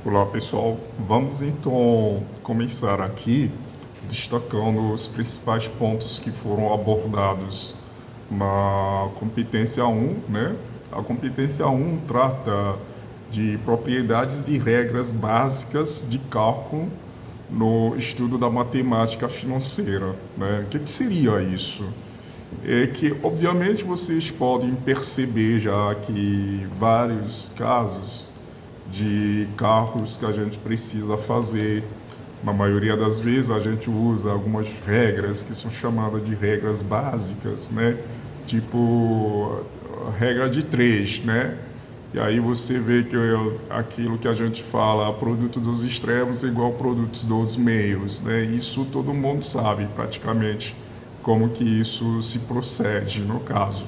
Olá pessoal, vamos então começar aqui destacando os principais pontos que foram abordados na competência 1, né? A competência 1 trata de propriedades e regras básicas de cálculo no estudo da matemática financeira, né? O que seria isso? É que, obviamente, vocês podem perceber já que vários casos de cálculos que a gente precisa fazer, na maioria das vezes a gente usa algumas regras que são chamadas de regras básicas, né? Tipo, a regra de 3, né? E aí você vê que aquilo que a gente fala, produto dos extremos é igual produtos dos meios, né? Isso todo mundo sabe praticamente como que isso se procede no caso.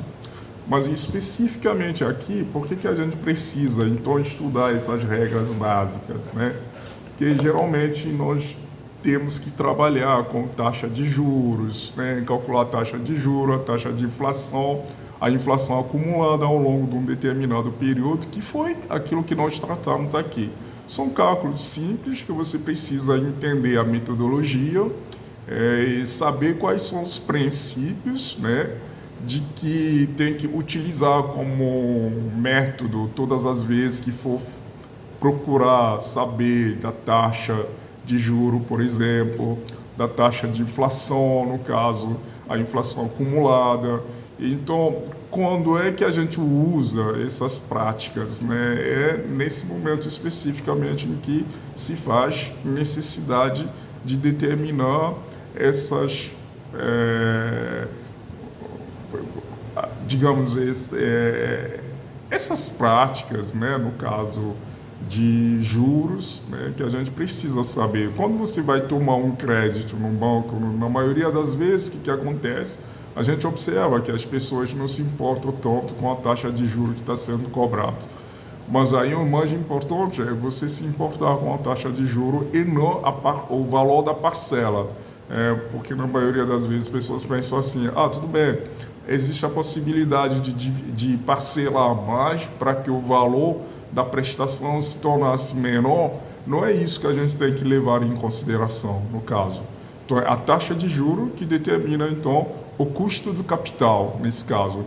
Mas especificamente aqui, por que a gente precisa então estudar essas regras básicas, né? Porque geralmente nós temos que trabalhar com taxa de juros, né? Calcular a taxa de juros, a taxa de inflação, a inflação acumulada ao longo de um determinado período, que foi aquilo que nós tratamos aqui. São cálculos simples que você precisa entender a metodologia e saber quais são os princípios, né? De que tem que utilizar como método todas as vezes que for procurar saber da taxa de juro, por exemplo, da taxa de inflação, no caso, a inflação acumulada. Então, quando é que a gente usa essas práticas, né? É nesse momento especificamente em que se faz necessidade de determinar essas digamos, essas práticas, né, no caso de juros, né, que a gente precisa saber. Quando você vai tomar um crédito no banco, na maioria das vezes, o que acontece? A gente observa que as pessoas não se importam tanto com a taxa de juros que está sendo cobrado. Mas aí o mais importante é você se importar com a taxa de juros e não o valor da parcela. Porque na maioria das vezes as pessoas pensam assim, tudo bem, existe a possibilidade de parcelar mais para que o valor da prestação se tornasse menor. Não é isso que a gente tem que levar em consideração, no caso. Então, é a taxa de juro que determina, então, o custo do capital, nesse caso.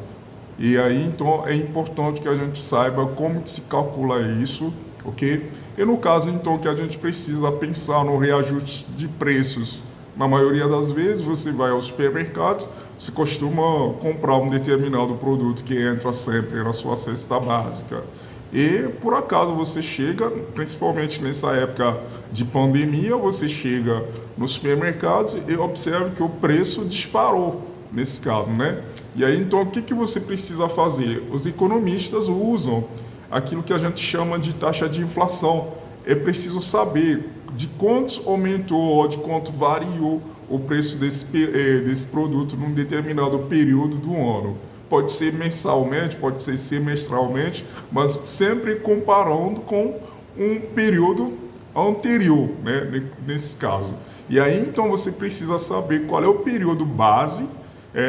E aí, então, é importante que a gente saiba como que se calcula isso, ok? E no caso, então, que a gente precisa pensar no reajuste de preços. Na maioria das vezes, você vai aos supermercados, você costuma comprar um determinado produto que entra sempre na sua cesta básica. E, por acaso, você chega, principalmente nessa época de pandemia, você chega no supermercado e observa que o preço disparou, nesse caso, né? E aí, então, o que você precisa fazer? Os economistas usam aquilo que a gente chama de taxa de inflação. É preciso saber de quanto aumentou, de quanto variou o preço desse produto num determinado período do ano. Pode ser mensalmente, pode ser semestralmente, mas sempre comparando com um período anterior, né, nesse caso. E aí, então, você precisa saber qual é o período base,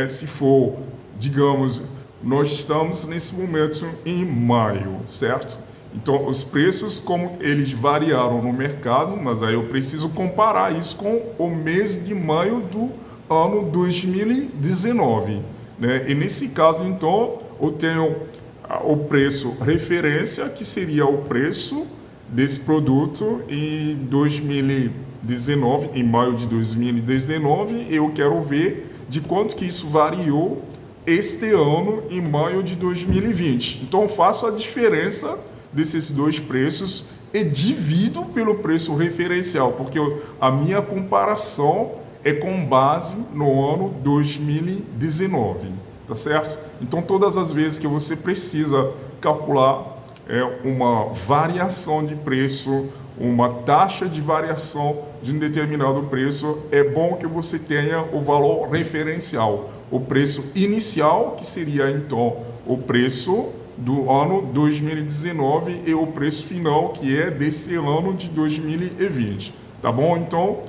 se for, digamos, nós estamos nesse momento em maio, certo? Então, os preços, como eles variaram no mercado, mas aí eu preciso comparar isso com o mês de maio do ano 2019, né? E nesse caso, então, eu tenho o preço referência, que seria o preço desse produto em 2019, em maio de 2019, eu quero ver de quanto que isso variou este ano em maio de 2020. Então, eu faço a diferença desses dois preços e divido pelo preço referencial, porque a minha comparação é com base no ano 2019, tá certo? Então, todas as vezes que você precisa calcular uma variação de preço, uma taxa de variação de um determinado preço, é bom que você tenha o valor referencial, o preço inicial, que seria então o preço do ano 2019 e o preço final, que é desse ano de 2020, tá bom? Então,